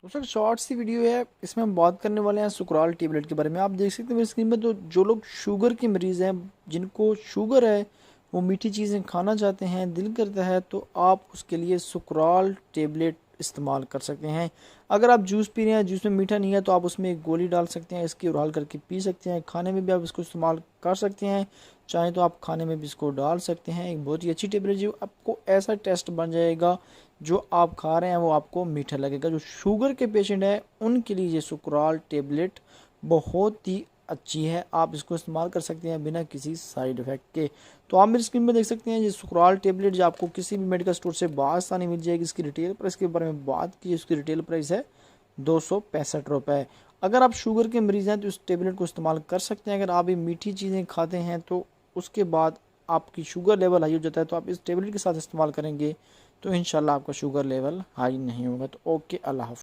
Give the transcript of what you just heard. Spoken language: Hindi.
तो सर शॉर्ट सी वीडियो है, इसमें हम बात करने वाले हैं सुकराल टेबलेट के बारे में। आप देख सकते हैं मेरी स्क्रीन में, तो जो लोग शुगर के मरीज़ हैं, जिनको शुगर है, वो मीठी चीज़ें खाना चाहते हैं, दिल करता है, तो आप उसके लिए सुकराल टेबलेट इस्तेमाल कर सकते हैं। अगर आप जूस पी रहे हैं, जूस में मीठा नहीं है, तो आप उसमें एक गोली डाल सकते हैं, इसकी उबाल करके पी सकते हैं। खाने में भी आप इसको इस्तेमाल कर सकते हैं, चाहे तो आप खाने में भी इसको डाल सकते हैं। एक बहुत ही अच्छी टेबलेट, जो आपको ऐसा टेस्ट बन जाएगा, जो आप खा रहे हैं वो आपको मीठा लगेगा। जो शुगर के पेशेंट हैं उनके लिए ये सुकराल टेबलेट बहुत ही अच्छी है, आप इसको इस्तेमाल कर सकते हैं बिना किसी साइड इफ़ेक्ट के। तो आप मेरी स्क्रीन में देख सकते हैं ये सुकराल टेबलेट, जो आपको किसी भी मेडिकल स्टोर से बासानी मिल जाएगी। इसकी रिटेल प्राइस के बारे में बात की, इसकी रिटेल प्राइस है 265 रुपये। अगर आप शुगर के मरीज़ हैं तो इस टेबलेट को इस्तेमाल कर सकते हैं। अगर आप ये मीठी चीज़ें खाते हैं तो उसके बाद आपकी शुगर लेवल हाई हो जाता है, तो आप इस टेबलेट के साथ इस्तेमाल करेंगे तो इंशाल्लाह आपका शुगर लेवल हाई नहीं होगा। तो ओके, अल्लाह हाफ़िज़।